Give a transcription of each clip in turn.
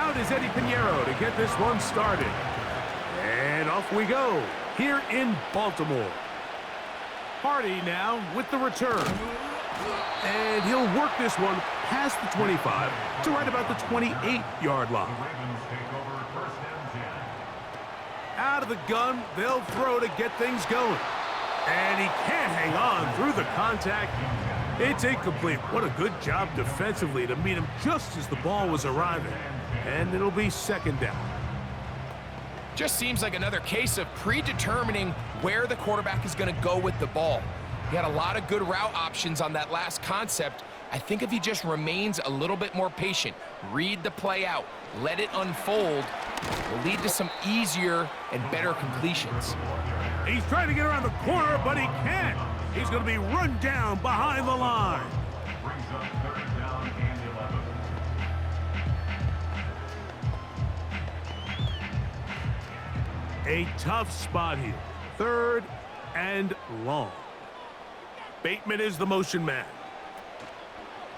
Out is Eddie Pinheiro to get this one started. And off we go here in Baltimore. Hardy now with the return. And he'll work this one past the 25 to right about the 28-yard line. Out of the gun, they'll throw to get things going. And he can't hang on through the contact. It's incomplete. What a good job defensively to meet him just as the ball was arriving. And it'll be second down. Just seems like another case of predetermining where the quarterback is going to go with the ball. He had a lot of good route options on that last concept. I think if he just remains a little bit more patient, read the play out, let it unfold, will lead to some easier and better completions. He's trying to get around the corner, but he can't. He's going to be run down behind the line. A tough spot here. Third and long. Bateman is the motion man.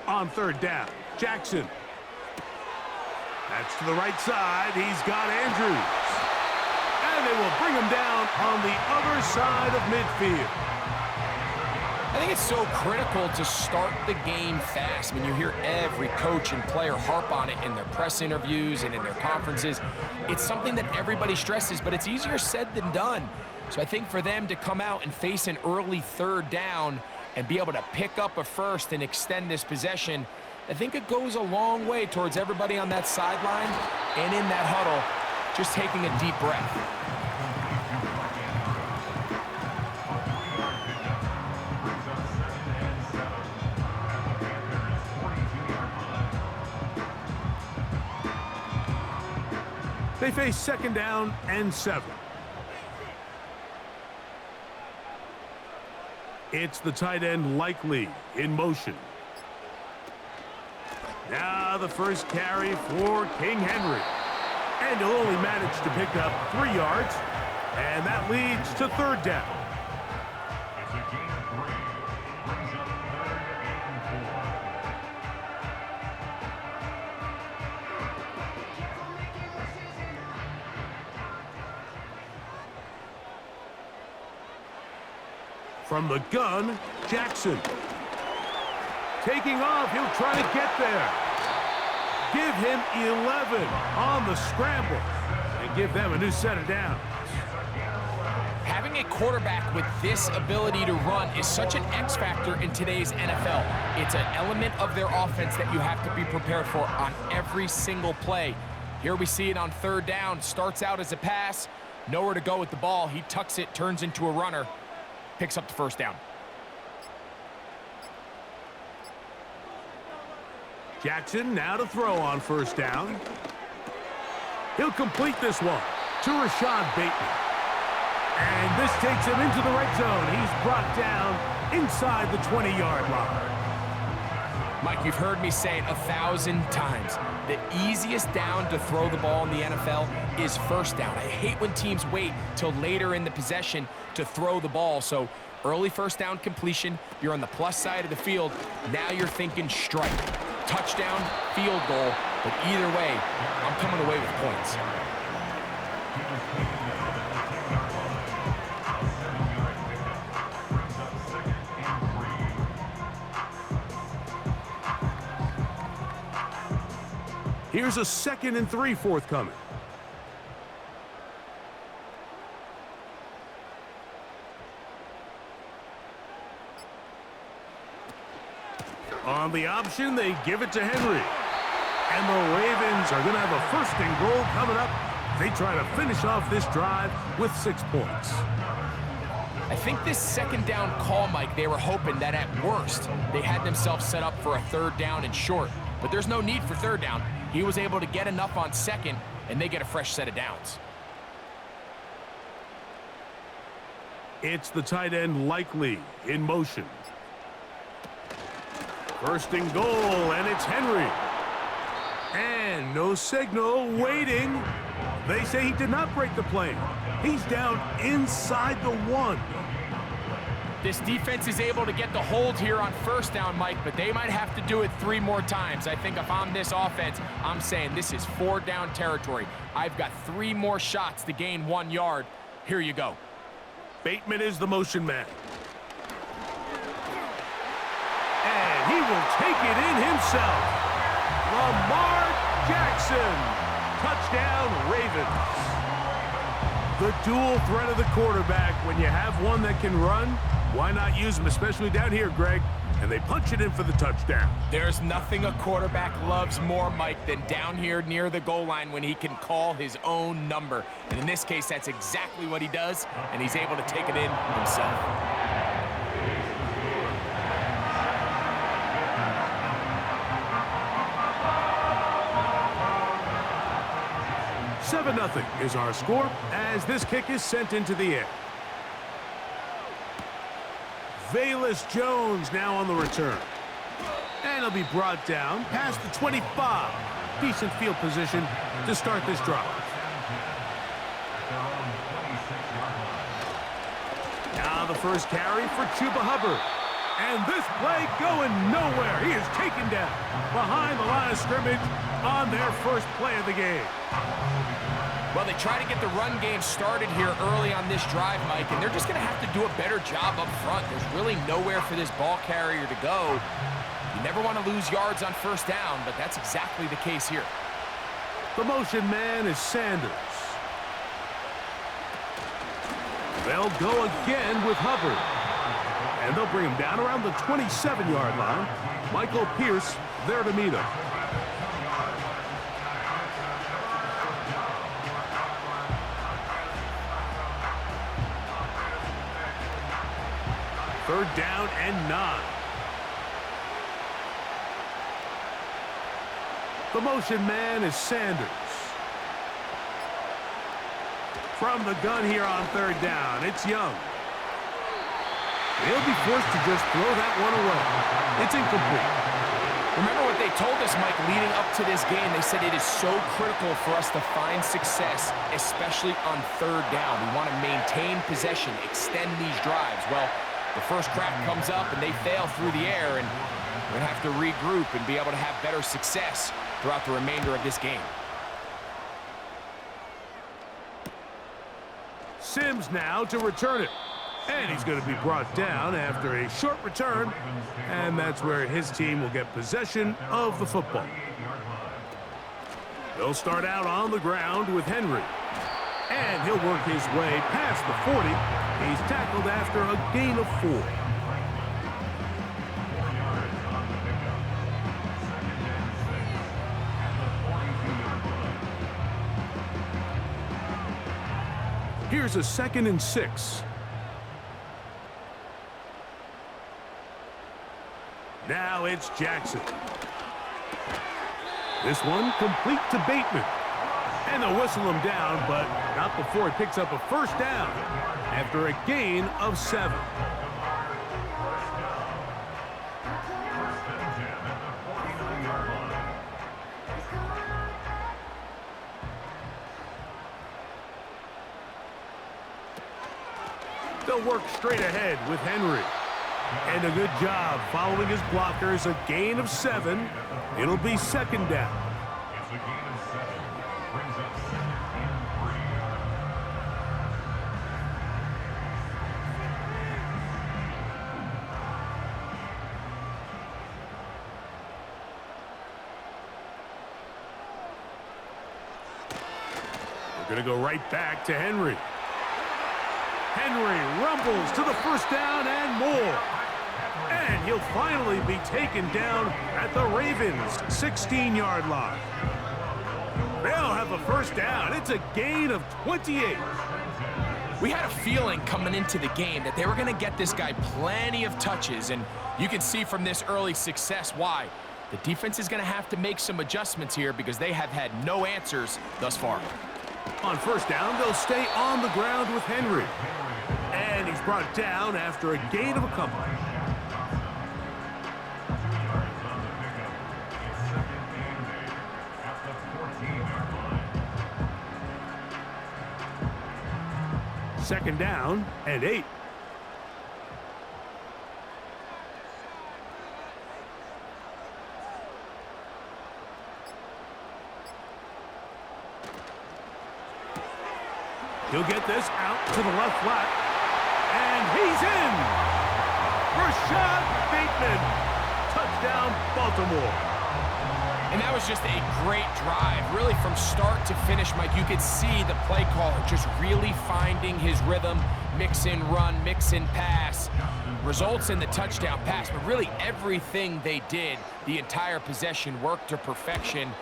On third down, Jackson. That's to the right side. He's got Andrews. And they will bring him down on the other side of midfield. I think it's so critical to start the game fast. When you hear every coach and player harp on it in their press interviews and in their conferences, it's something that everybody stresses, but it's easier said than done. So I think for them to come out and face an early third down and be able to pick up a first and extend this possession, I think it goes a long way towards everybody on that sideline and in that huddle just taking a deep breath. They face second down and 7. It's the tight end Likely in motion. Now the first carry for King Henry. And he'll only manage to pick up 3 yards. And that leads to third down. From the gun, Jackson. Taking off, he'll try to get there. Give him 11 on the scramble and give them a new set of downs. Having a quarterback with this ability to run is such an X factor in today's NFL. It's an element of their offense that you have to be prepared for on every single play. Here we see it on third down. Starts out as a pass. Nowhere to go with the ball. He tucks it, turns into a runner. Picks up the first down. Jackson now to throw on first down. He'll complete this one to Rashad Bateman. And this takes him into the red zone. He's brought down inside the 20-yard line. Mike, you've heard me say it 1,000 times. The easiest down to throw the ball in the NFL is first down. I hate when teams wait till later in the possession to throw the ball. So early first down completion, you're on the plus side of the field. Now you're thinking strike, touchdown, field goal. But either way, I'm coming away with points. Here's a 2nd and 3 forthcoming. On the option, they give it to Henry. And the Ravens are going to have a 1st and goal coming up. They try to finish off this drive with 6 points. I think this second down call, Mike, they were hoping that at worst, they had themselves set up for a third down and short. But there's no need for third down. He was able to get enough on second, and they get a fresh set of downs. It's the tight end Likely in motion. 1st and goal, and it's Henry. And no signal, waiting. They say he did not break the plane. He's down inside the 1. This defense is able to get the hold here on first down, Mike, but they might have to do it 3 more times. I think if I'm this offense, I'm saying this is 4-down territory. I've got 3 more shots to gain 1 yard. Here you go. Bateman is the motion man. And he will take it in himself. Lamar Jackson. Touchdown, Ravens. The dual threat of the quarterback. When you have one that can run, why not use him, especially down here, Greg? And they punch it in for the touchdown. There's nothing a quarterback loves more, Mike, than down here near the goal line when he can call his own number. And in this case, that's exactly what he does, and he's able to take it in himself. 7-0 is our score as this kick is sent into the air. Velus Jones now on the return. And he'll be brought down past the 25. Decent field position to start this drive. Now the first carry for Chuba Hubbard. And this play going nowhere. He is taken down behind the line of scrimmage on their first play of the game. Well, they try to get the run game started here early on this drive, Mike, and they're just going to have to do a better job up front. There's really nowhere for this ball carrier to go. You never want to lose yards on first down, but that's exactly the case here. The motion man is Sanders. They'll go again with Hubbard. And they'll bring him down around the 27-yard line. Michael Pierce there to meet him. Third down and 9. The motion man is Sanders. From the gun here on third down, it's Young. He'll be forced to just throw that one away. It's incomplete. Remember what they told us, Mike, leading up to this game. They said it is so critical for us to find success, especially on third down. We want to maintain possession, extend these drives. Well, the first crack comes up and they fail through the air, and we're going to have to regroup and be able to have better success throughout the remainder of this game. Sims now to return it. And he's going to be brought down after a short return, and that's where his team will get possession of the football. They'll start out on the ground with Henry. And he'll work his way past the 40. He's tackled after a gain of 4. Here's a 2nd and 6. Now it's Jackson. This one complete to Bateman. And they'll whistle him down, but not before he picks up a first down after a gain of 7. They'll work straight ahead with Henry. And a good job following his blockers. A gain of 7. It'll be 2nd down. It's a gain of 7. Brings up 2nd and 3. We're going to go right back to Henry. Henry rumbles to the first down and more. And he'll finally be taken down at the Ravens' 16-yard line. They'll have a first down. It's a gain of 28. We had a feeling coming into the game that they were going to get this guy plenty of touches, and you can see from this early success why. The defense is going to have to make some adjustments here because they have had no answers thus far. On first down, they'll stay on the ground with Henry. And he's brought down after a gain of a couple. Second down and 8. He'll get this out to the left flat. And he's in! Rashad Bateman. Touchdown, Baltimore. And that was just a great drive. Really, from start to finish, Mike, you could see the play caller just really finding his rhythm. Mix in run, mix in pass. Results in the touchdown pass. But really, everything they did, the entire possession, worked to perfection.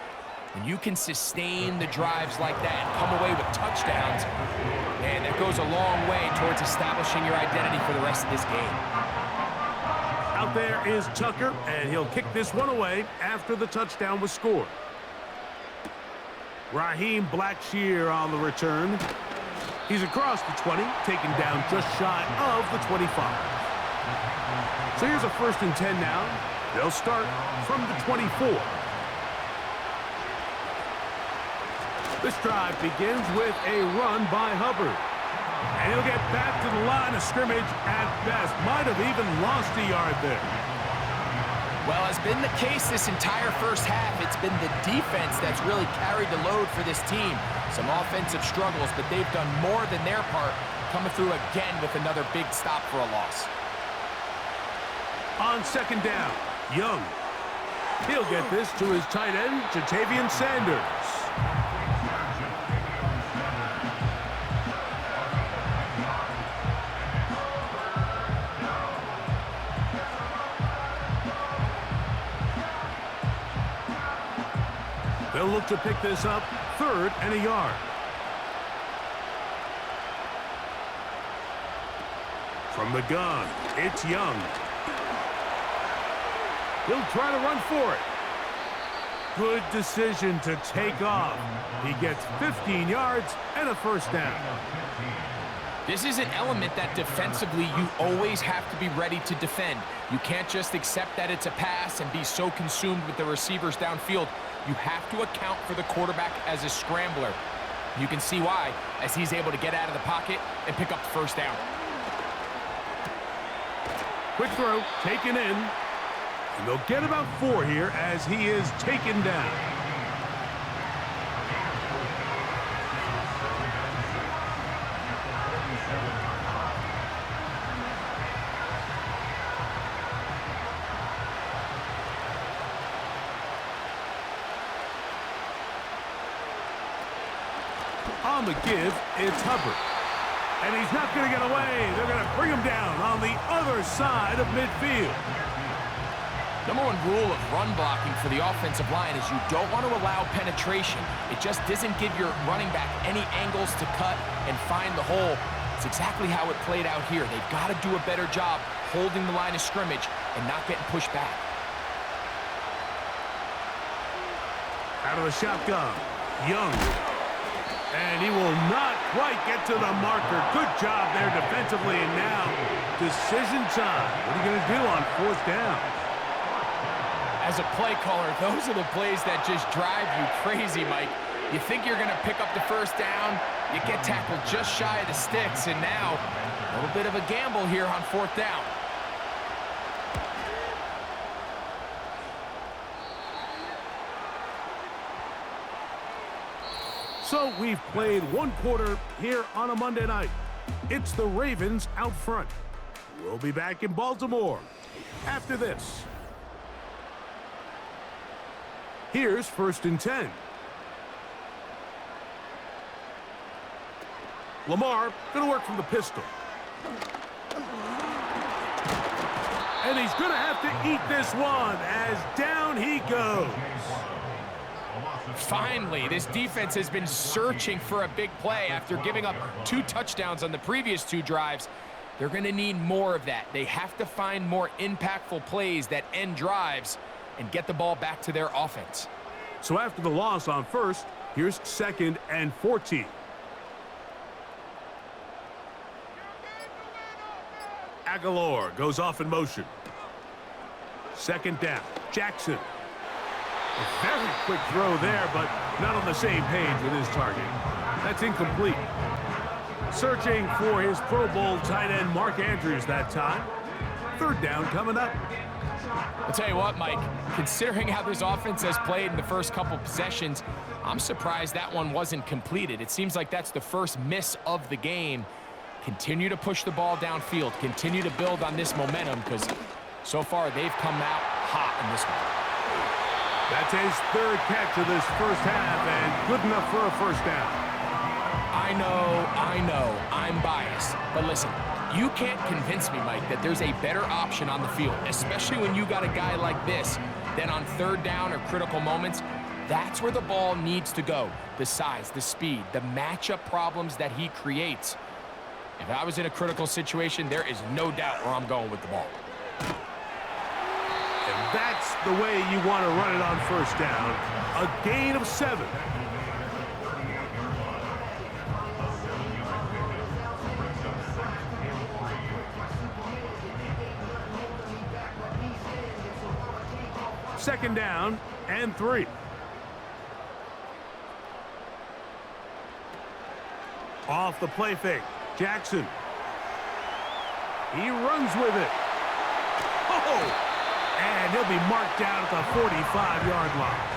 When you can sustain the drives like that and come away with touchdowns, man, that goes a long way towards establishing your identity for the rest of this game. Out there is Tucker, and he'll kick this one away after the touchdown was scored. Raheem Blackshear on the return. He's across the 20, taken down just shy of the 25. So here's a 1st and 10 now. They'll start from the 24. This drive begins with a run by Hubbard. And he'll get back to the line of scrimmage at best. Might have even lost a yard there. Well, as been the case this entire first half, it's been the defense that's really carried the load for this team. Some offensive struggles, but they've done more than their part, coming through again with another big stop for a loss. On 2nd down, Young. He'll get this to his tight end, Jatavian Sanders. They'll look to pick this up, 3rd and a yard. From the gun, it's Young. He'll try to run for it. Good decision to take off. He gets 15 yards and a 1st down. This is an element that defensively you always have to be ready to defend. You can't just accept that it's a pass and be so consumed with the receivers downfield. You have to account for the quarterback as a scrambler. You can see why, as he's able to get out of the pocket and pick up the 1st down. Quick throw, taken in. And they'll get about 4 here as he is taken down. On the give, it's Hubbard. And he's not going to get away. They're going to bring him down on the other side of midfield. Number 1 rule of run blocking for the offensive line is you don't want to allow penetration. It just doesn't give your running back any angles to cut and find the hole. It's exactly how it played out here. They've got to do a better job holding the line of scrimmage and not getting pushed back. Out of the shotgun, Young. And he will not quite get to the marker. Good job there defensively, and now decision time. What are you going to do on 4th down? As a play caller, those are the plays that just drive you crazy, Mike. You think you're going to pick up the 1st down, you get tackled just shy of the sticks, and now a little bit of a gamble here on 4th down. So we've played 1 quarter here on a Monday night. It's the Ravens out front. We'll be back in Baltimore after this. Here's 1st and 10. Lamar going to work from the pistol. And he's going to have to eat this one as down he goes. Finally, this defense has been searching for a big play after giving up 2 touchdowns on the previous 2 drives. They're going to need more of that. They have to find more impactful plays that end drives and get the ball back to their offense. So after the loss on 1st, here's 2nd and 14. Aguilar goes off in motion. 2nd down, Jackson. A very quick throw there, but not on the same page with his target. That's incomplete. Searching for his Pro Bowl tight end, Mark Andrews, that time. 3rd down coming up. I'll tell you what, Mike, considering how this offense has played in the first couple possessions, I'm surprised that one wasn't completed. It seems like that's the first miss of the game. Continue to push the ball downfield. Continue to build on this momentum because so far they've come out hot in this one. That's his third catch of this first half and good enough for a first down. I know, I'm biased. But listen, you can't convince me, Mike, that there's a better option on the field, especially when you got a guy like this, than on third down or critical moments. That's where the ball needs to go. The size, the speed, the matchup problems that he creates. If I was in a critical situation, there is no doubt where I'm going with the ball. And that's the way you want to run it on first down. A gain of 7. Second down and 3. Off the play fake, Jackson. He runs with it. Oh! And he'll be marked down at the 45-yard line.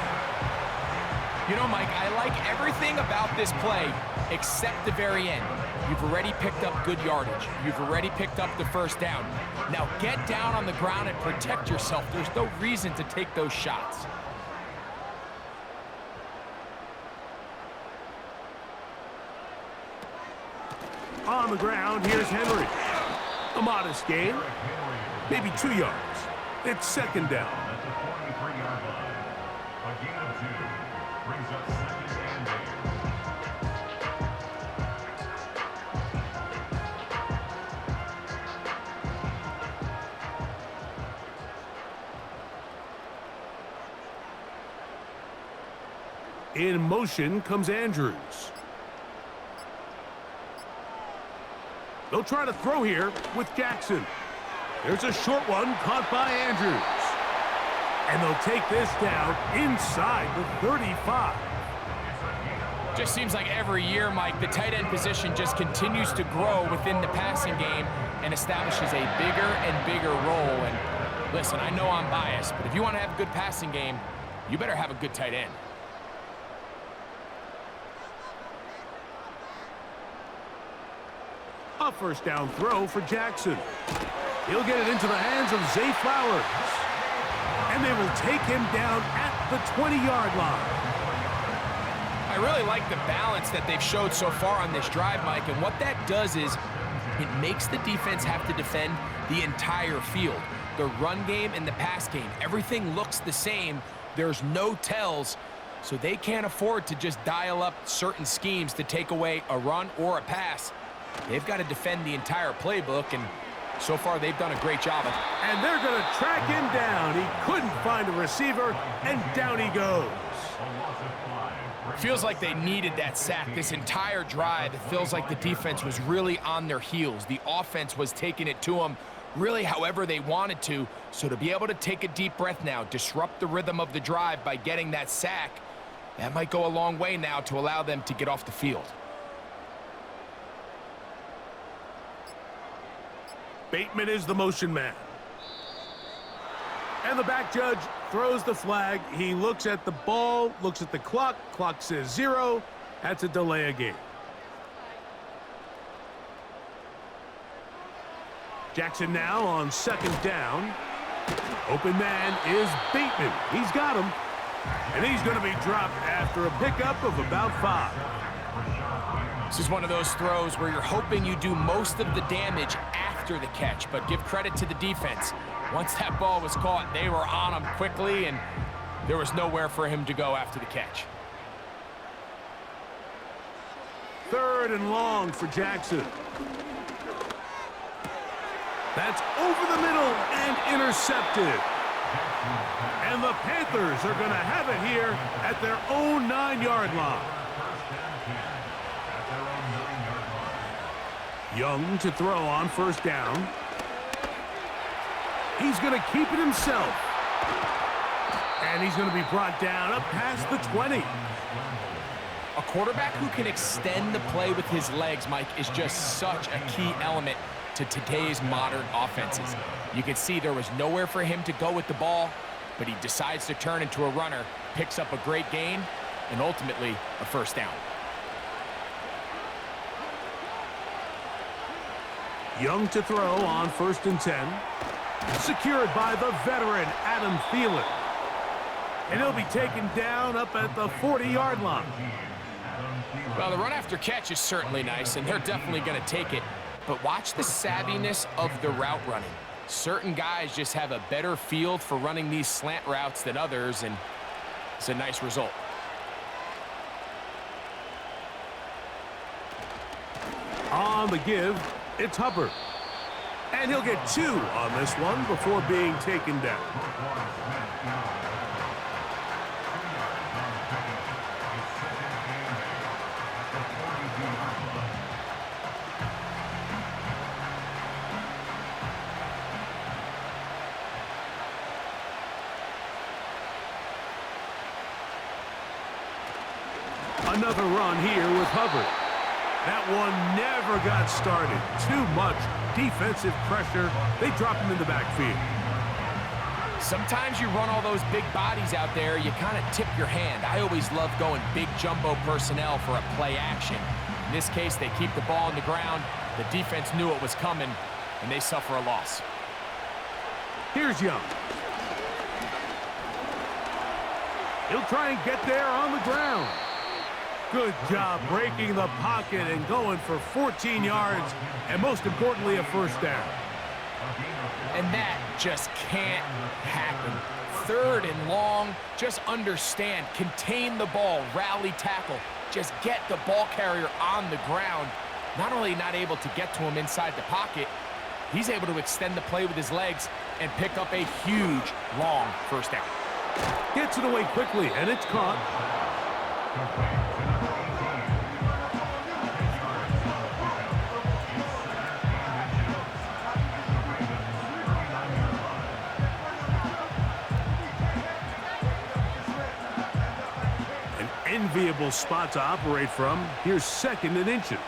You know, Mike, I like everything about this play except the very end. You've already picked up good yardage. You've already picked up the first down. Now get down on the ground and protect yourself. There's no reason to take those shots. On the ground, here's Henry. A modest gain, maybe 2 yards. It's second down. At the 43-yard line. A gain of 2 brings up second and 8. In motion comes Andrews. They'll try to throw here with Jackson. There's a short one caught by Andrews. And they'll take this down inside the 35. Just seems like every year, Mike, the tight end position just continues to grow within the passing game and establishes a bigger and bigger role. And listen, I know I'm biased, but if you want to have a good passing game, you better have a good tight end. A first down throw for Jackson. He'll get it into the hands of Zay Flowers. And they will take him down at the 20-yard line. I really like the balance that they've showed so far on this drive, Mike, and what that does is it makes the defense have to defend the entire field. The run game and the pass game, everything looks the same. There's no tells, so they can't afford to just dial up certain schemes to take away a run or a pass. They've got to defend the entire playbook, and so far they've done a great job of it. And they're going to track him down. He couldn't find a receiver, and down he goes. Feels like they needed that sack this entire drive. It feels like the defense was really on their heels. The offense was taking it to them really however they wanted to. So to be able to take a deep breath now, disrupt the rhythm of the drive by getting that sack, that might go a long way now to allow them to get off the field. Bateman is the motion man. And the back judge throws the flag. He looks at the ball, looks at the clock. Clock says 0. That's a delay of game. Jackson now on second down. Open man is Bateman. He's got him. And he's going to be dropped after a pickup of about 5. This is one of those throws where you're hoping you do most of the damage after the catch, but give credit to the defense. Once that ball was caught, they were on him quickly, and there was nowhere for him to go after the catch. Third and long for Jackson. That's over the middle and intercepted. And the Panthers are going to have it here at their own 9-yard line. Young to throw on first down. He's going to keep it himself. And he's going to be brought down up past the 20. A quarterback who can extend the play with his legs, Mike, is just such a key element to today's modern offenses. You can see there was nowhere for him to go with the ball, but he decides to turn into a runner, picks up a great gain, and ultimately a first down. Young to throw on 1st and 10. Secured by the veteran, Adam Thielen. And he'll be taken down up at the 40-yard line. Well, the run after catch is certainly nice, and they're definitely going to take it. But watch the savviness of the route running. Certain guys just have a better feel for running these slant routes than others, and it's a nice result. On the give, it's Hubbard. And he'll get 2 on this one before being taken down. Another run here with Hubbard. That one never got started. Too much defensive pressure. They drop him in the backfield. Sometimes you run all those big bodies out there, you kind of tip your hand. I always love going big jumbo personnel for a play action. In this case, they keep the ball on the ground. The defense knew it was coming, and they suffer a loss. Here's Young. He'll try and get there on the ground. Good job breaking the pocket and going for 14 yards, and most importantly, a first down. And that just can't happen. 3rd and long, just understand, contain the ball, rally tackle, just get the ball carrier on the ground. Not only not able to get to him inside the pocket, he's able to extend the play with his legs and pick up a huge, long first down. Gets it away quickly, and it's caught. Enviable spot to operate from. Here's 2nd and inches.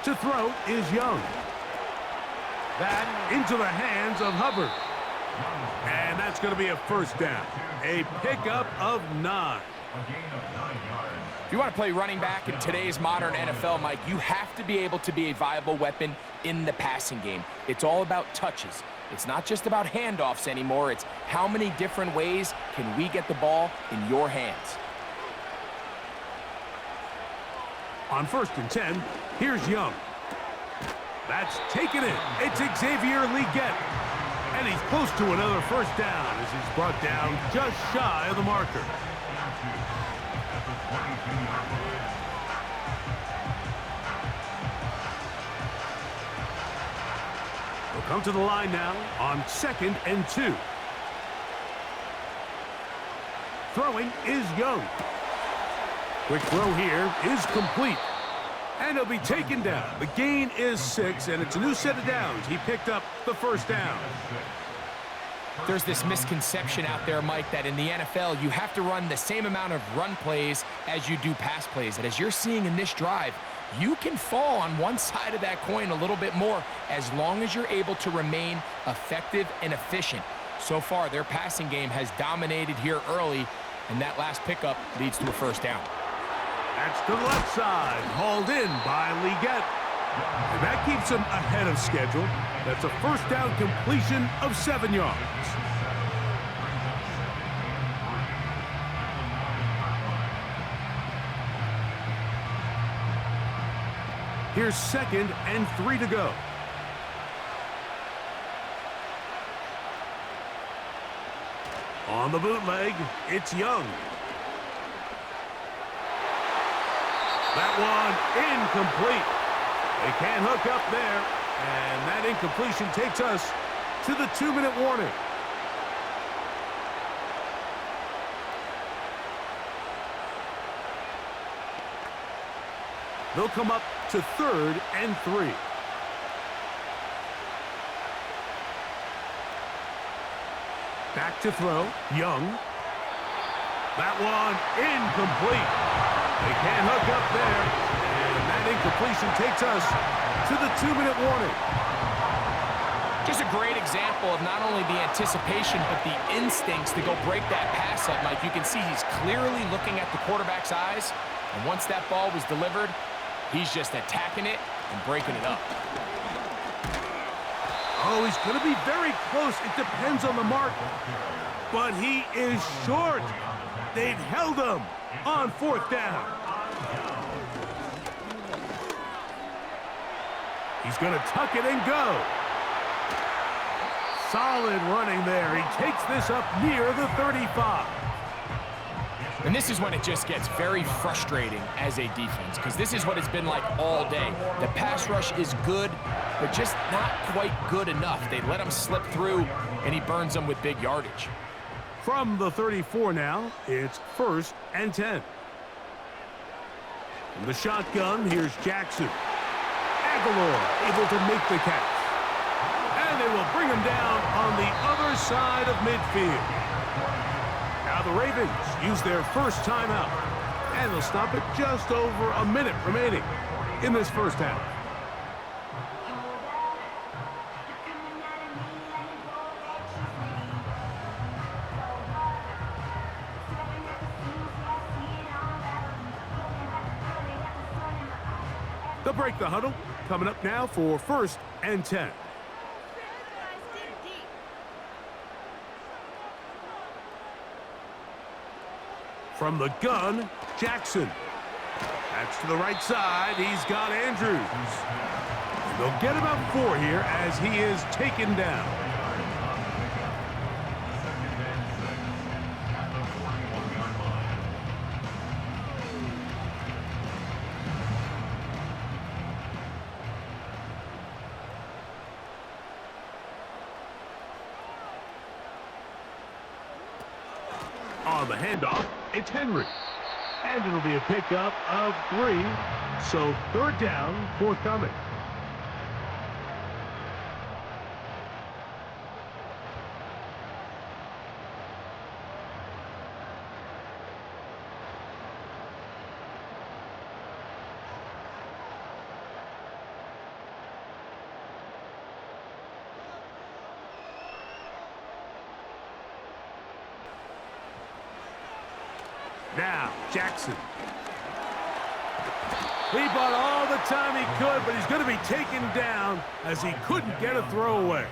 To throw is Young. That into the hands of Hubbard. And that's going to be a first down. A pickup of 9. If you want to play running back in today's modern NFL, Mike, you have to be able to be a viable weapon in the passing game. It's all about touches. It's not just about handoffs anymore. It's how many different ways can we get the ball in your hands. On 1st and 10, here's Young. That's taken in. It's Xavier Legette. And he's close to another first down as he's brought down just shy of the marker. They'll come to the line now on 2nd and 2. Throwing is Young. Quick throw here is complete. And he'll be taken down. The gain is 6, and it's a new set of downs. He picked up the first down. There's this misconception out there, Mike, that in the NFL, you have to run the same amount of run plays as you do pass plays. And as you're seeing in this drive, you can fall on one side of that coin a little bit more as long as you're able to remain effective and efficient. So far, their passing game has dominated here early, and that last pickup leads to a first down. That's to the left side, hauled in by Legette. And that keeps him ahead of schedule. That's a first down completion of 7 yards. Here's 2nd and 3 to go. On the bootleg, it's Young. That one incomplete. They can't hook up there, and that incompletion takes us to the 2-minute warning. They'll come up to 3rd and 3. Back to throw, Young. That one incomplete. They can't hook up there, and that That incompletion takes us to the 2-minute warning. Just a great example of not only the anticipation, but the instincts to go break that pass up, Mike. You can see he's clearly looking at the quarterback's eyes, and once that ball was delivered, he's just attacking it and breaking it up. Oh, he's going to be very close. It depends on the mark, but he is short. They've held him on 4th down. He's going to tuck it and go. Solid running there. He takes this up near the 35. And this is when it just gets very frustrating as a defense, because this is what it's been like all day. The pass rush is good, but just not quite good enough. They let him slip through, and he burns them with big yardage. From the 34 now, it's 1st and 10. From the shotgun, here's Jackson. Aguilar able to make the catch. And they will bring him down on the other side of midfield. Now the Ravens use their first timeout, and they'll stop it just over a minute remaining in this first half. They'll break the huddle. Coming up now for 1st and 10. From the gun, Jackson. That's to the right side. He's got Andrews. And they'll get about 4 here as he is taken down. On the handoff, it's Henry. And it'll be a pickup of 3. So 3rd down forthcoming. Now, Jackson. He bought all the time he could, but he's going to be taken down as he couldn't get a throwaway.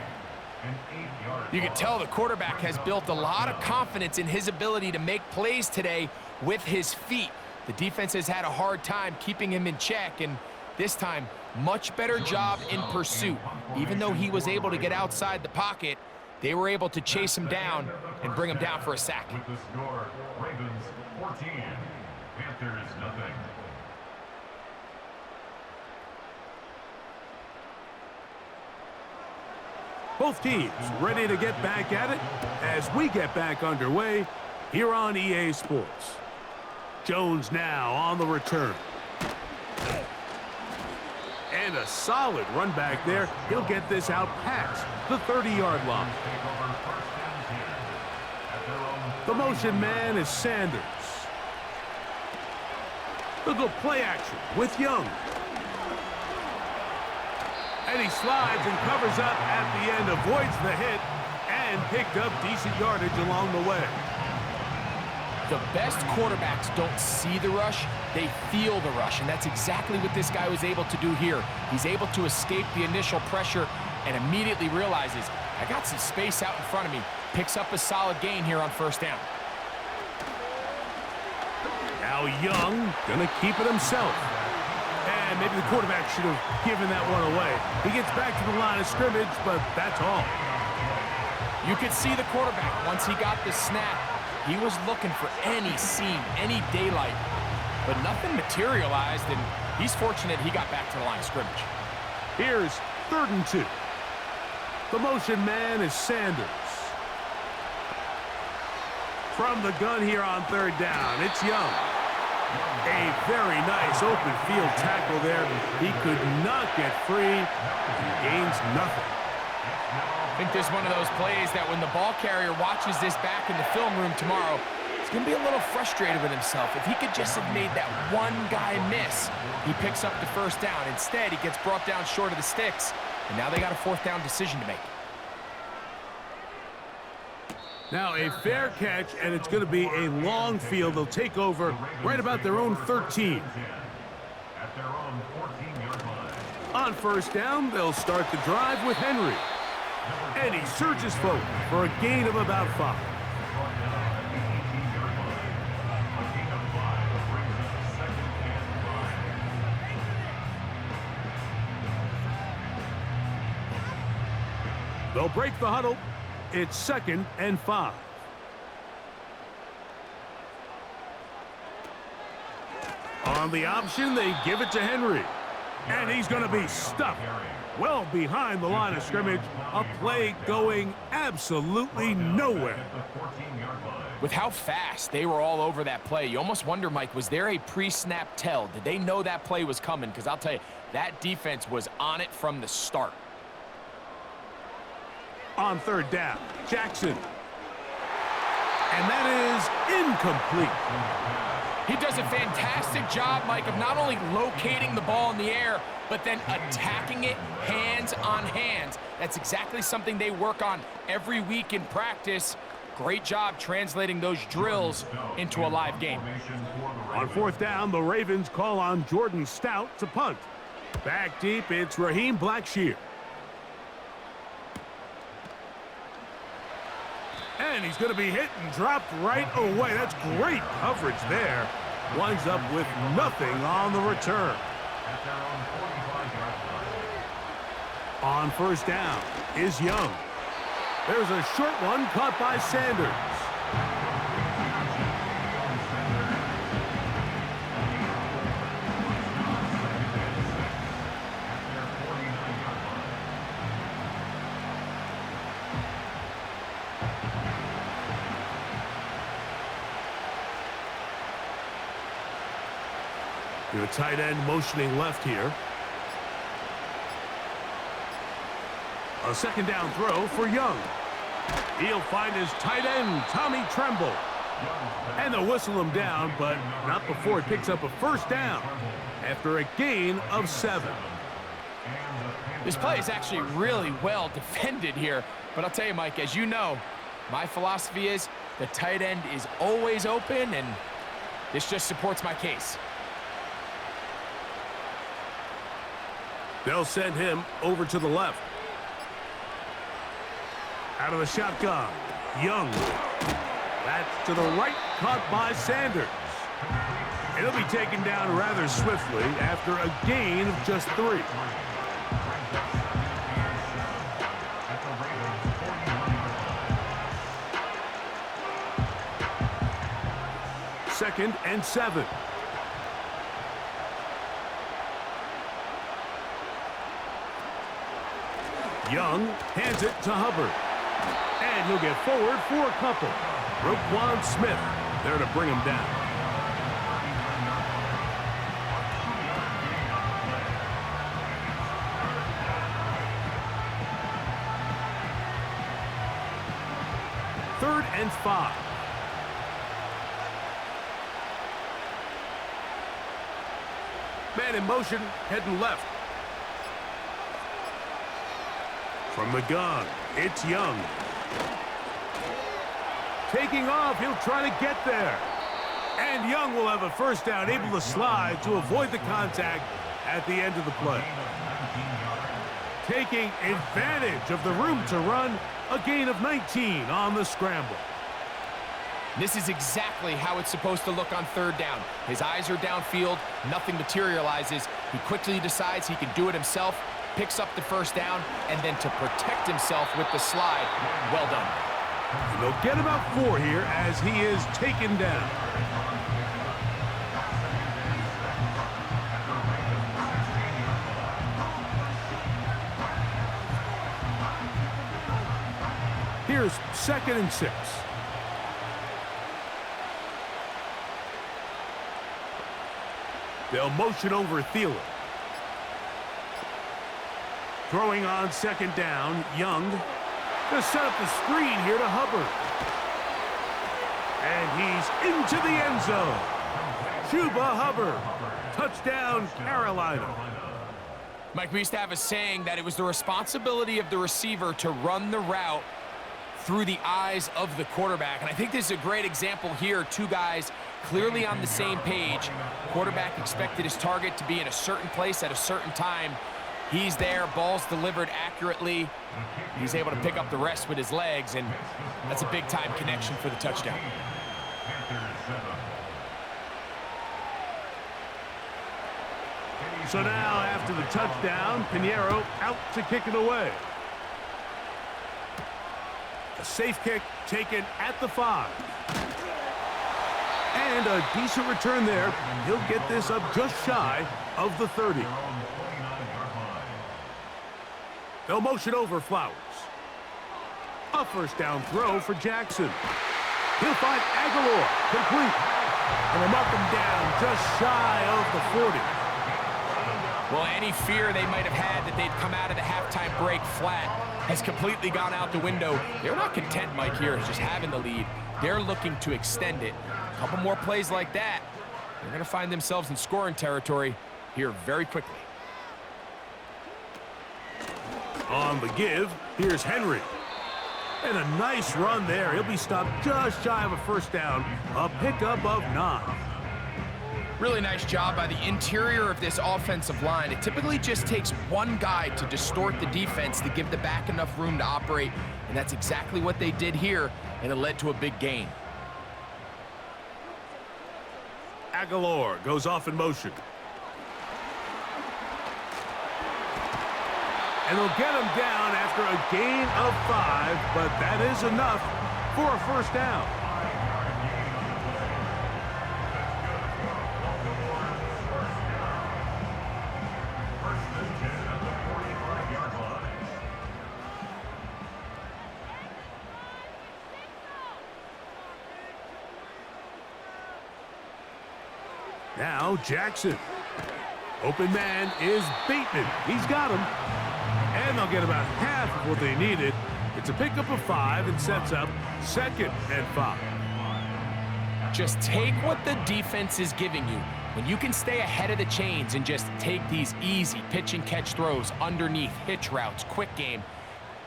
You can tell the quarterback has built a lot of confidence in his ability to make plays today with his feet. The defense has had a hard time keeping him in check, and this time, much better job in pursuit. Even though he was able to get outside the pocket, they were able to chase him down and bring him down for a sack. With the score, Ravens 14, Panthers nothing. Both teams ready to get back at it as we get back underway here on EA Sports. Jones now on the return. And a solid run back there. He'll get this out past the 30-yard line. The motion man is Sanders. They'll go play action with Young. And he slides and covers up at the end, avoids the hit, and picked up decent yardage along the way. The best quarterbacks don't see the rush, they feel the rush, and that's exactly what this guy was able to do here. He's able to escape the initial pressure and immediately realizes, I got some space out in front of me. Picks up a solid gain here on 1st down. Now Young gonna keep it himself. And maybe the quarterback should have given that one away. He gets back to the line of scrimmage, but that's all. You could see the quarterback, once he got the snap, he was looking for any seam, any daylight, but nothing materialized, and he's fortunate he got back to the line of scrimmage. Here's 3rd and 2. The motion man is Sanders. From the gun here on 3rd down, it's Young. A very nice open field tackle there. He could not get free. He gains nothing. I think this is one of those plays that when the ball carrier watches this back in the film room tomorrow, it's going to be a little frustrated with himself. If he could just have made that one guy miss, he picks up the first down. Instead, he gets brought down short of the sticks, and now they got a fourth down decision to make. Now a fair catch, and it's going to be a long field. They'll take over right about their own 13. At their own 14-yard line. On first down, they'll start the drive with Henry. And he surges forward for a gain of about 5. They'll break the huddle. It's 2nd and 5. On the option, they give it to Henry. And he's going to be stuffed well behind the line of scrimmage. A play going absolutely nowhere. With how fast they were all over that play, you almost wonder, Mike, was there a pre-snap tell? Did they know that play was coming? Because I'll tell you, that defense was on it from the start. On third down, Jackson. And that is incomplete. He does a fantastic job, Mike, of not only locating the ball in the air, but then attacking it hands on hands. That's exactly something they work on every week in practice. Great job translating those drills into a live game. On fourth down, the Ravens call on Jordan Stout to punt. Back deep, it's Raheem Blackshear. And he's going to be hit and dropped right away. That's great coverage there. Winds up with nothing on the return. On first down is Young. There's a short one caught by Sanders. The tight end motioning left here. A second down throw for Young. He'll find his tight end, Tommy Tremble. And they'll whistle him down, but not before he picks up a first down after a gain of 7. This play is actually really well defended here. But I'll tell you, Mike, as you know, my philosophy is the tight end is always open, and this just supports my case. They'll send him over to the left. Out of the shotgun, Young. That's to the right, caught by Sanders. And he'll be taken down rather swiftly after a gain of just 3. Second and 7. Young hands it to Hubbard. And he'll get forward for a couple. Roquan Smith there to bring him down. Third and 5. Man in motion, heading left. From the gun, it's Young. Taking off, he'll try to get there. And Young will have a first down, able to slide to avoid the contact at the end of the play. Taking advantage of the room to run, a gain of 19 on the scramble. This is exactly how it's supposed to look on third down. His eyes are downfield, nothing materializes. He quickly decides he can do it himself, picks up the first down, and then to protect himself with the slide, well done. And they'll get about 4 here as he is taken down. Here's 2nd and 6. They'll motion over Thielen. Throwing on 2nd down, Young to set up the screen here to Hubbard. And he's into the end zone. Chuba Hubbard. Touchdown, Carolina. Mike, we used to have a saying that it was the responsibility of the receiver to run the route through the eyes of the quarterback. And I think this is a great example here. Two guys clearly on the same page. Quarterback expected his target to be in a certain place at a certain time. He's there, ball's delivered accurately. He's able to pick up the rest with his legs, and that's a big-time connection for the touchdown. So now, after the touchdown, Pinheiro out to kick it away. A safe kick taken at the 5. And a decent return there. He'll get this up just shy of the 30. They'll motion over Flowers. A first down throw for Jackson. He'll find Aguilar, complete. And will mark him down just shy of the 40. Well, any fear they might have had that they'd come out of the halftime break flat has completely gone out the window. They're not content, Mike, here, just having the lead. They're looking to extend it. A couple more plays like that, they're going to find themselves in scoring territory here very quickly. On the give, here's Henry. And a nice run there. He'll be stopped just shy of a first down. A pickup of 9. Really nice job by the interior of this offensive line. It typically just takes one guy to distort the defense to give the back enough room to operate, and that's exactly what they did here, and it led to a big gain. Aguilar goes off in motion. And they'll get him down after a gain of 5, but that is enough for a first down. Now Jackson. Open man is Bateman. He's got him. And they'll get about half of what they needed. It's a pickup of 5 and sets up 2nd and 5. Just take what the defense is giving you. When you can stay ahead of the chains and just take these easy pitch and catch throws underneath, hitch routes, quick game,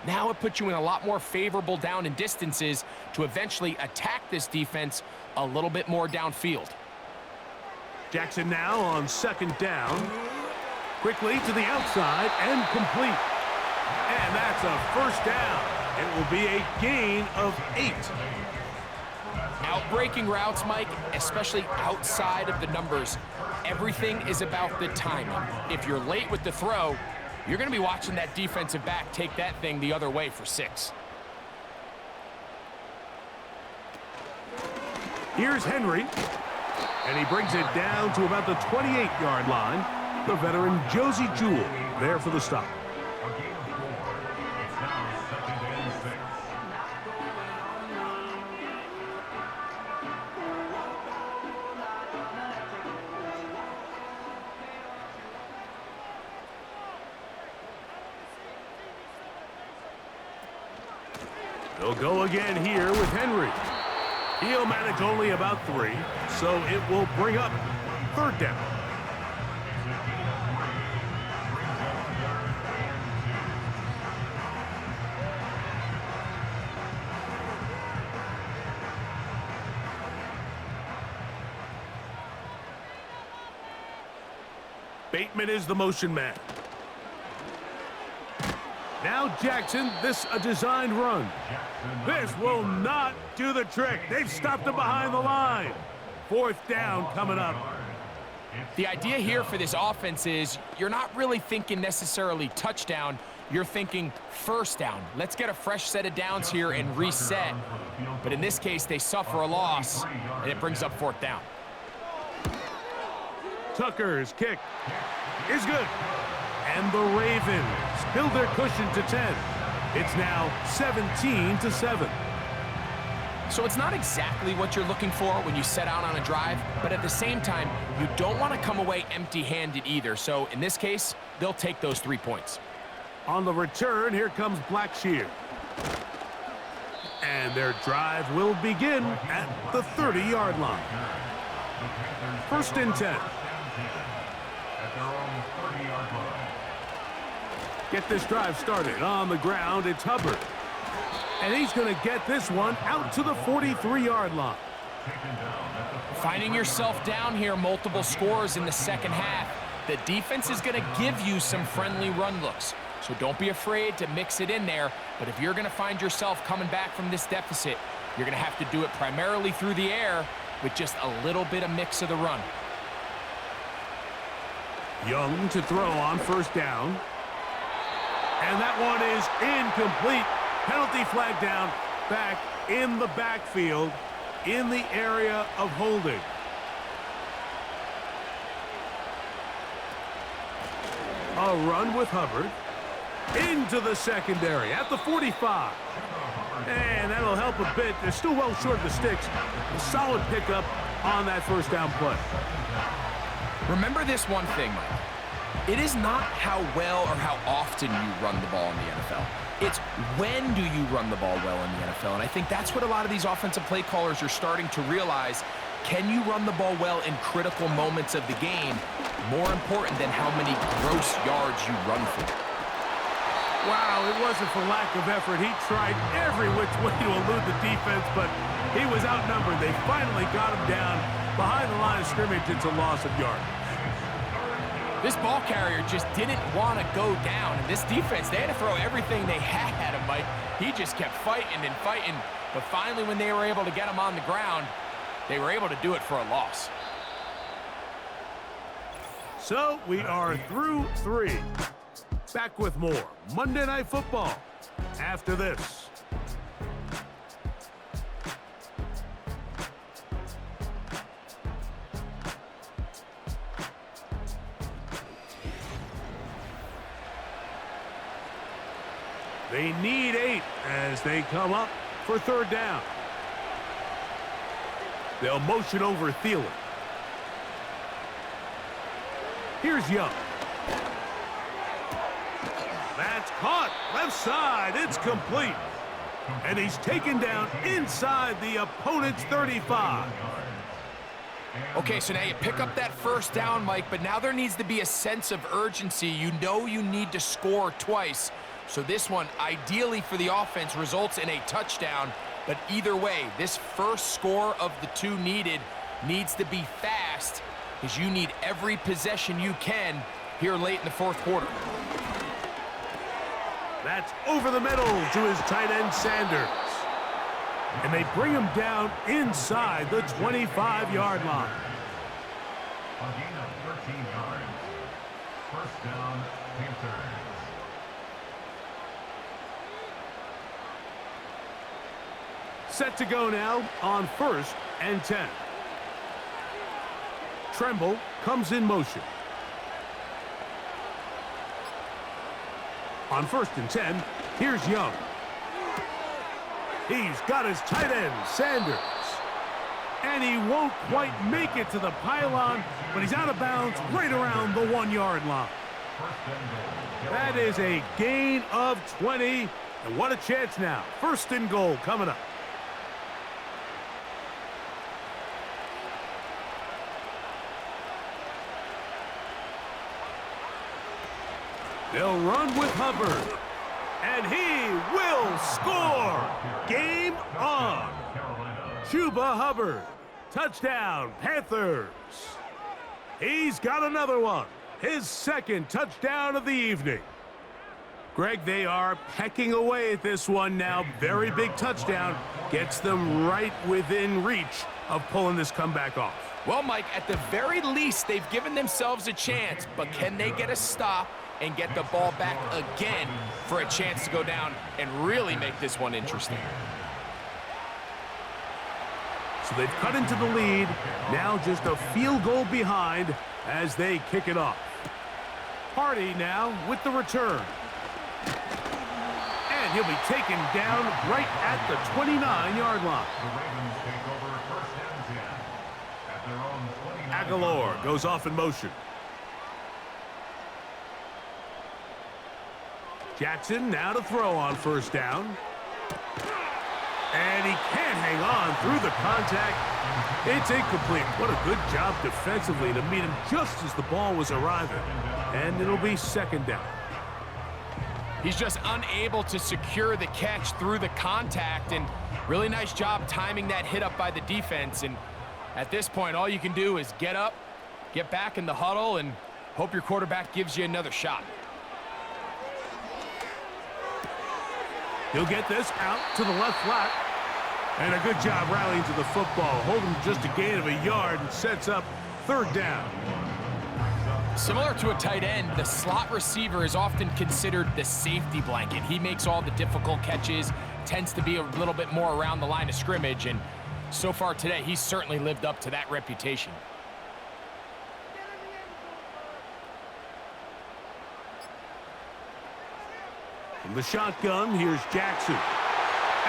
now it puts you in a lot more favorable down and distances to eventually attack this defense a little bit more downfield. Jackson now on 2nd down. Quickly to the outside and complete. And that's a first down. It will be a gain of 8. Outbreaking routes, Mike, especially outside of the numbers, everything is about the timing. If you're late with the throw, you're going to be watching that defensive back take that thing the other way for 6. Here's Henry. And he brings it down to about the 28-yard line. The veteran Josie Jewell there for the stop. They'll go again here with Henry. He'll manage only about 3, so it will bring up 3rd down. Bateman is the motion man. Now Jackson, this a designed run. This will not do the trick. They've stopped him behind the line. 4th down coming up. The idea here for this offense is you're not really thinking necessarily touchdown. You're thinking first down. Let's get a fresh set of downs here and reset. But in this case, they suffer a loss, and it brings up 4th down. Tucker's kick is good. And the Ravens build their cushion to 10. It's now 17-7. So it's not exactly what you're looking for when you set out on a drive, but at the same time, you don't want to come away empty-handed either. So in this case, they'll take those 3 points. On the return, here comes Blackshear. And their drive will begin at the 30-yard line. First and 10. At their own 30-yard line. Get this drive started on the ground. It's Hubbard. And he's going to get this one out to the 43-yard line. Finding yourself down here, multiple scores in the second half. The defense is going to give you some friendly run looks. So don't be afraid to mix it in there. But if you're going to find yourself coming back from this deficit, you're going to have to do it primarily through the air with just a little bit of mix of the run. Young to throw on first down. And that one is incomplete. Penalty flag down, back in the backfield, in the area of holding. A run with Hubbard. Into the secondary at the 45. And that'll help a bit. They're still well short of the sticks. A solid pickup on that first down play. Remember this one thing, Mike. It is not how well or how often you run the ball in the NFL. It's when do you run the ball well in the NFL. And I think that's what a lot of these offensive play callers are starting to realize. Can you run the ball well in critical moments of the game? More important than how many gross yards you run for. Wow, it wasn't for lack of effort. He tried every which way to elude the defense, but he was outnumbered. They finally got him down behind the line of scrimmage. It's a loss of yards. This ball carrier just didn't want to go down. And this defense, they had to throw everything they had at him, Mike. He just kept fighting and fighting. But finally, when they were able to get him on the ground, they were able to do it for a loss. So we are through 3. Back with more Monday Night Football after this. They need 8 as they come up for third down. They'll motion over Thielen. Here's Young. That's caught. Left side. It's complete. And he's taken down inside the opponent's 35. Okay, so now you pick up that first down, Mike, but now there needs to be a sense of urgency. You know you need to score twice. So this one, ideally for the offense, results in a touchdown. But either way, this first score of the 2 needed needs to be fast because you need every possession you can here late in the fourth quarter. That's over the middle to his tight end, Sanders. And they bring him down inside the 25-yard line. A gain of 13 yards. First down, Panthers. Set to go now on first and 10. Tremble comes in motion. On first and 10, here's Young. He's got his tight end, Sanders. And he won't quite make it to the pylon, but he's out of bounds right around the 1-yard line. That is a gain of 20. And what a chance now. First and goal coming up. They'll run with Hubbard. And he will score. Game on. Chuba Hubbard. Touchdown, Panthers. He's got another one. His second touchdown of the evening. Greg, they are pecking away at this one now. Very big touchdown. Gets them right within reach of pulling this comeback off. Well, Mike, at the very least, they've given themselves a chance. But can they get a stop and get the ball back again for a chance to go down and really make this one interesting? So they've cut into the lead. Now just a field goal behind as they kick it off. Hardy now with the return. And he'll be taken down right at the 29-yard line. The Ravens take over first and 10 at their own 29. Aguilar goes off in motion. Jackson now to throw on first down. And he can't hang on through the contact. It's incomplete. What a good job defensively to meet him just as the ball was arriving. And it'll be second down. He's just unable to secure the catch through the contact, and really nice job timing that hit up by the defense. And at this point, all you can do is get up, get back in the huddle, and hope your quarterback gives you another shot. He'll get this out to the left flat. And a good job rallying to the football. Holding just a gain of a yard and sets up third down. Similar to a tight end, the slot receiver is often considered the safety blanket. He makes all the difficult catches, tends to be a little bit more around the line of scrimmage, and so far today, he's certainly lived up to that reputation. From the shotgun, here's Jackson.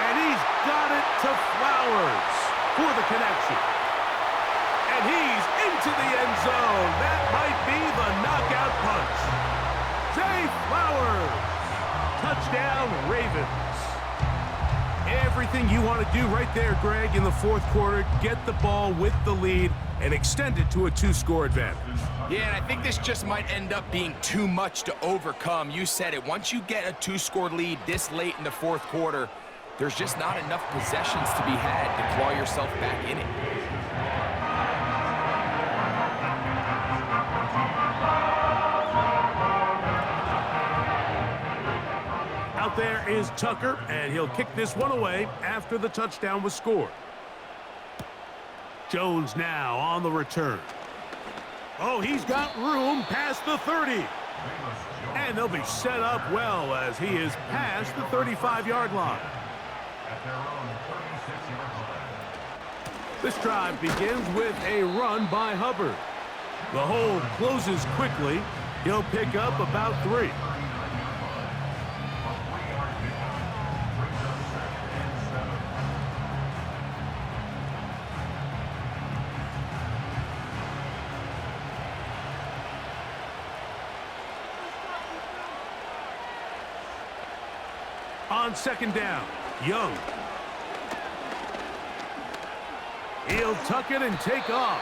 And he's got it to Flowers for the connection. And he's into the end zone. That might be the knockout punch. Zay Flowers. Touchdown, Ravens. Everything you want to do right there, Greg, in the fourth quarter. Get the ball with the lead and extend it to a 2-score advantage. Yeah, and I think this just might end up being too much to overcome. You said it. Once you get a 2-score lead this late in the fourth quarter, there's just not enough possessions to be had to claw yourself back in it. Out there is Tucker, and he'll kick this one away after the touchdown was scored. Jones now on the return. Oh, he's got room past the 30. And they'll be set up well as he is past the 35-yard line. At their own 36-yard line. This drive begins with a run by Hubbard. The hole closes quickly. He'll pick up about 3. On second down, Young. He'll tuck it and take off.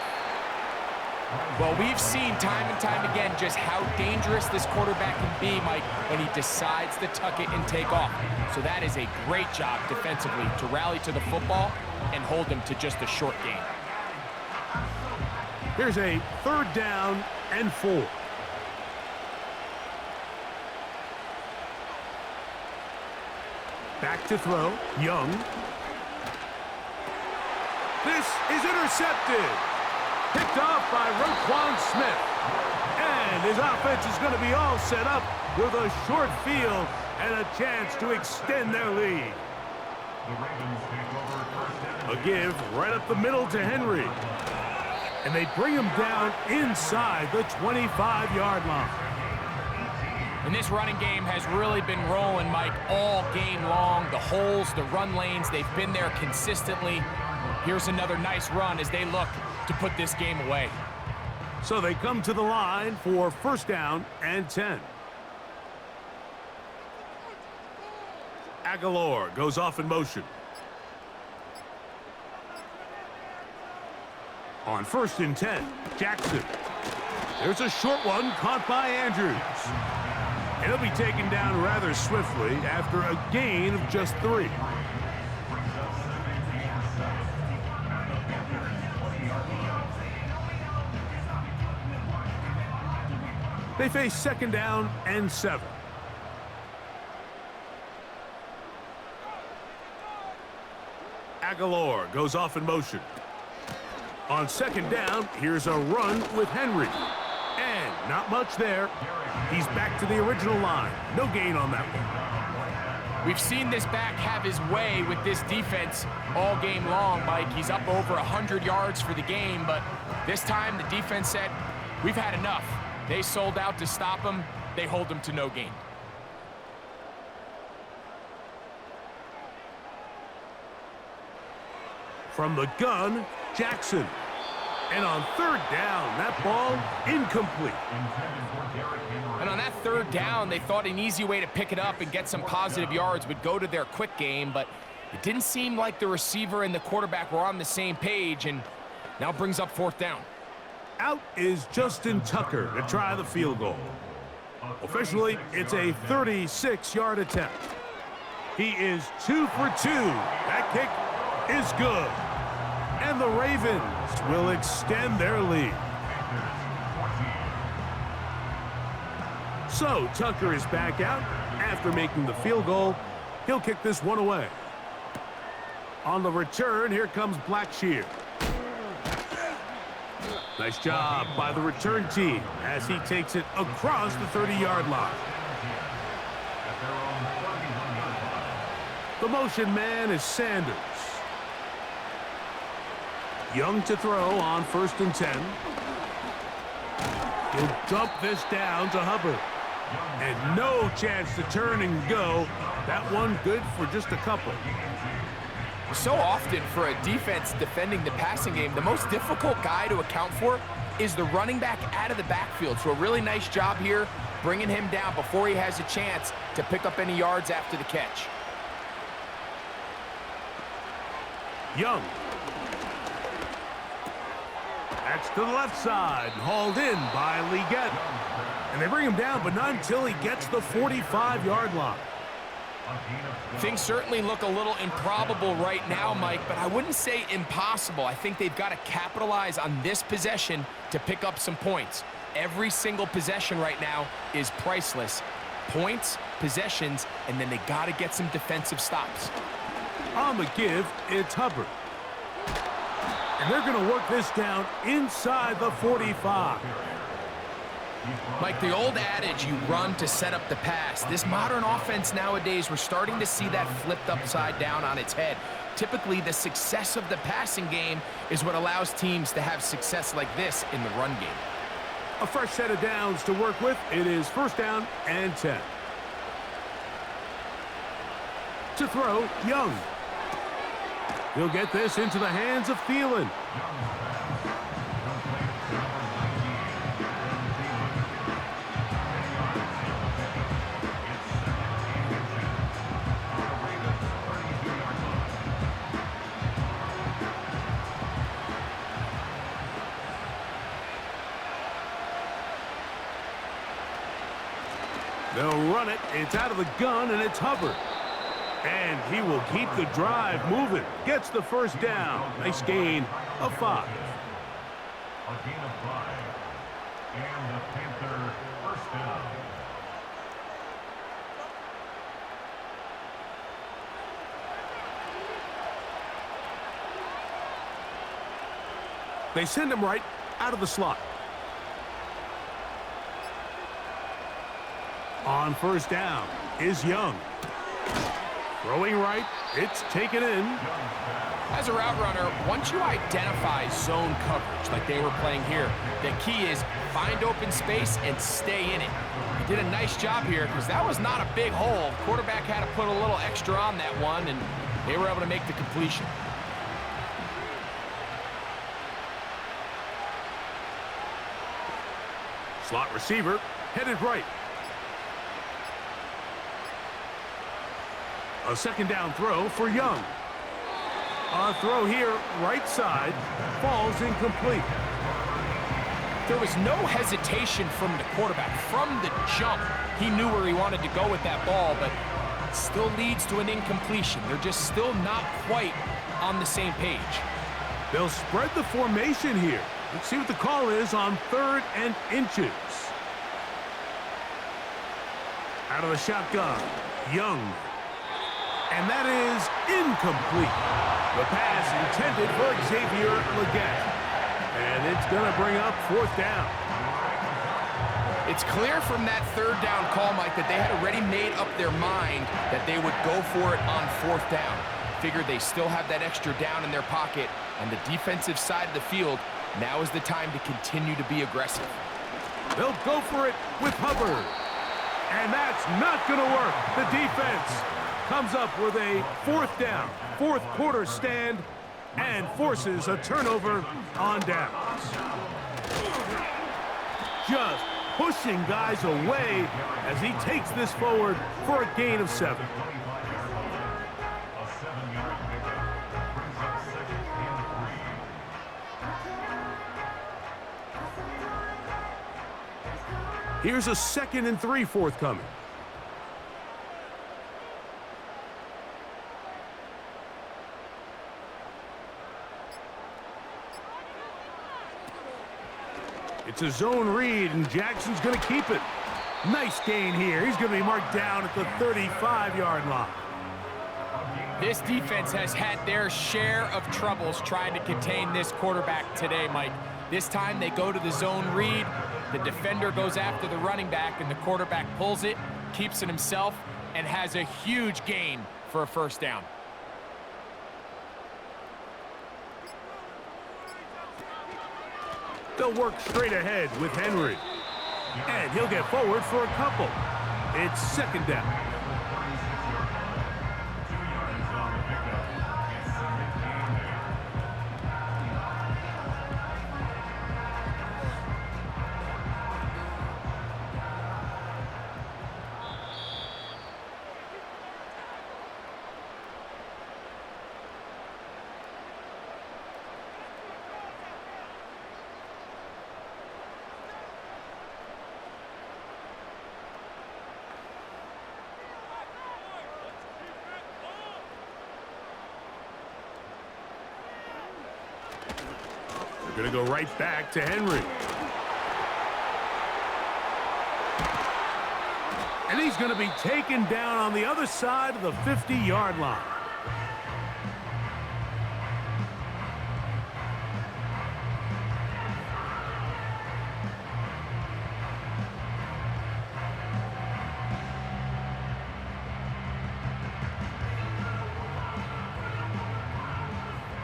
Well, we've seen time and time again just how dangerous this quarterback can be, Mike, when he decides to tuck it and take off. So that is a great job defensively to rally to the football and hold him to just a short gain. Here's a third down and 4. Back to throw, Young. This is intercepted. Picked off by Roquan Smith. And his offense is going to be all set up with a short field and a chance to extend their lead. The Ravens take over first down. A give right up the middle to Henry. And they bring him down inside the 25-yard line. And this running game has really been rolling, Mike, all game long. The holes, the run lanes, they've been there consistently. Here's another nice run as they look to put this game away. So they come to the line for first down and 10. Aguilar goes off in motion. On first and 10, Jackson. There's a short one caught by Andrews. And he'll be taken down rather swiftly after a gain of just 3. They face second down and 7. Aguilar goes off in motion. On second down, here's a run with Henry. And not much there. He's back to the original line. No gain on that one. We've seen this back have his way with this defense all game long, Mike. He's up over 100 yards for the game, but this time the defense said, we've had enough. They sold out to stop him. They hold him to no gain. From the gun, Jackson. And on third down, that ball incomplete. And on that third down, they thought an easy way to pick it up and get some positive yards would go to their quick game, but It didn't seem like the receiver and the quarterback were on the same page, and now brings up 4th down. Out is Justin Tucker to try the field goal. Officially, it's a 36-yard attempt. He is 2 for 2. That kick is good. And the Ravens will extend their lead. So Tucker is back out after making the field goal. He'll kick this one away. On the return, here comes Blackshear. Nice job by the return team as he takes it across the 30-yard line. The motion man is Sanders. Young to throw on 1st and 10. He'll dump this down to Hubbard. And no chance to turn and go. That one good for just a couple. So often for a defense defending the passing game, the most difficult guy to account for is the running back out of the backfield. So a really nice job here bringing him down before he has a chance to pick up any yards after the catch. Young. That's to the left side, hauled in by Leggett. And they bring him down, but not until he gets the 45-yard line. Things certainly look a little improbable right now, Mike, but I wouldn't say impossible. I think they've got to capitalize on this possession to pick up some points. Every single possession right now is priceless. Points, possessions, and then they got to get some defensive stops. On the give, it's Hubbard. And they're going to work this down inside the 45. Mike, the old adage, you run to set up the pass. This modern offense nowadays, we're starting to see that flipped upside down on its head. Typically, the success of the passing game is what allows teams to have success like this in the run game. A fresh set of downs to work with. It is 1st down and 10. To throw, Young. He'll get this into the hands of Thielen. They'll run it. It's out of the gun, and it's Hubbard. And he will keep the drive moving. Gets the 1st down. Nice gain of 5. A gain of 5. And the Panther 1st down. They send him right out of the slot. On 1st down is Young. Throwing right, it's taken in. As a route runner, once you identify zone coverage like they were playing here, the key is find open space and stay in it. He did a nice job here because that was not a big hole. Quarterback had to put a little extra on that one, and they were able to make the completion. Slot receiver headed right. A 2nd down throw for Young. A throw here, right side, falls incomplete. There was no hesitation from the quarterback. From the jump, he knew where he wanted to go with that ball, but it still leads to an incompletion. They're just still not quite on the same page. They'll spread the formation here. Let's see what the call is on 3rd and inches. Out of the shotgun, Young. And that is incomplete. The pass intended for Xavier Leggett. And it's going to bring up 4th down. It's clear from that 3rd down call, Mike, that they had already made up their mind that they would go for it on 4th down. Figured they still have that extra down in their pocket, and the defensive side of the field, now is the time to continue to be aggressive. They'll go for it with Hubbard. And that's not going to work. The defense comes up with a 4th down, 4th quarter stand, and forces a turnover on downs. Just pushing guys away as he takes this forward for a gain of 7. A 7-yard Here's a 2nd and 3 forthcoming. It's a zone read, and Jackson's going to keep it. Nice gain here. He's going to be marked down at the 35-yard line. This defense has had their share of troubles trying to contain this quarterback today, Mike. This time they go to the zone read. The defender goes after the running back, and the quarterback pulls it, keeps it himself, and has a huge gain for a first down. They'll work straight ahead with Henry. And he'll get forward for a couple. It's 2nd down. Going to go right back to Henry. And he's going to be taken down on the other side of the 50-yard line.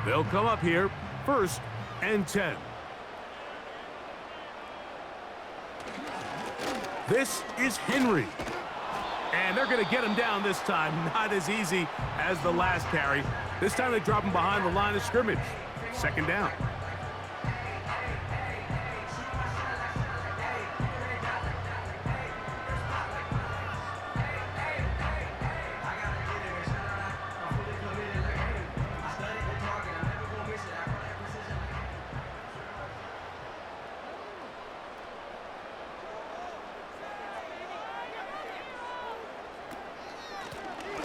They'll come up here, 1st and 10. This is Henry. And they're going to get him down this time. Not as easy as the last carry. This time they drop him behind the line of scrimmage. 2nd down.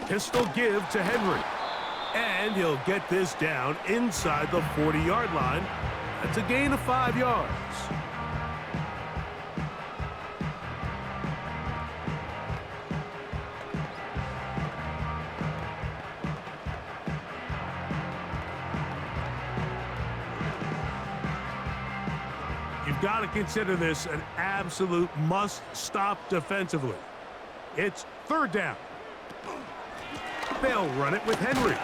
Pistol give to Henry. And he'll get this down inside the 40-yard line. That's a gain of 5 yards. You've got to consider this an absolute must-stop defensively. It's 3rd down. They'll run it with Henry.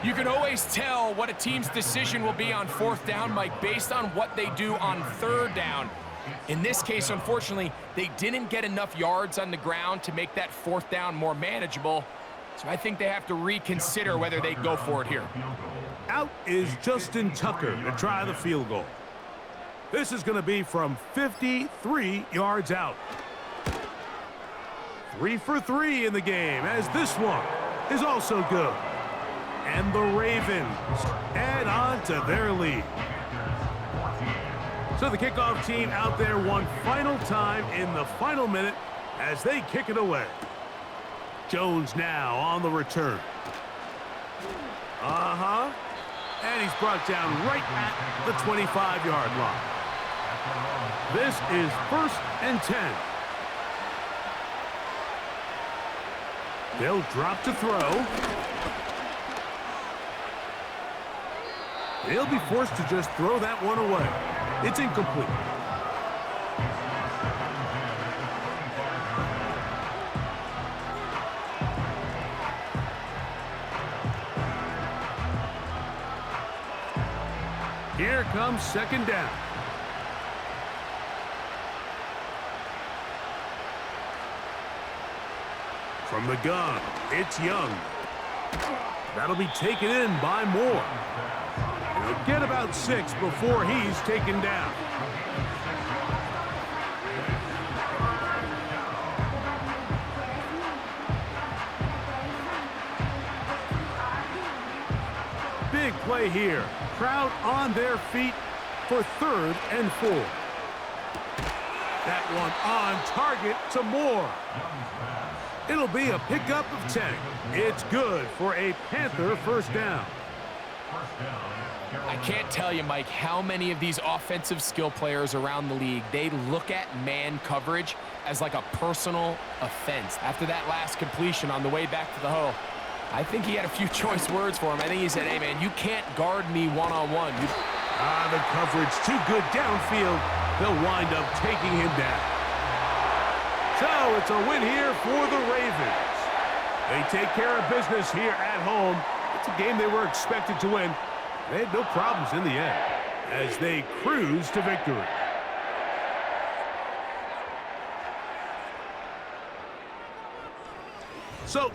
You can always tell what a team's decision will be on 4th down, Mike, based on what they do on 3rd down. In this case, unfortunately, they didn't get enough yards on the ground to make that 4th down more manageable. So I think they have to reconsider whether they go for it here. Out is Justin Tucker to try the field goal. This is going to be from 53 yards out. 3 for 3 in the game, as this one is also good. And the Ravens add on to their lead. So the kickoff team out there one final time in the final minute as they kick it away. Jones now on the return. And he's brought down right at the 25-yard line. This is 1st and 10. They'll drop to throw. They'll be forced to just throw that one away. It's incomplete. Here comes 2nd down. From the gun, it's Young. That'll be taken in by Moore. He'll get about 6 before he's taken down. Big play here. Crowd on their feet for 3rd and 4. That one on target to Moore. It'll be a pickup of 10. It's good for a Panther first down. I can't tell you, Mike, how many of these offensive skill players around the league, they look at man coverage as like a personal offense. After that last completion on the way back to the hole, I think he had a few choice words for him. I think he said, hey, man, you can't guard me one-on-one. The coverage too good downfield. They'll wind up taking him down. So it's a win here for the Ravens. They take care of business here at home. It's a game they were expected to win. They had no problems in the end as they cruise to victory. So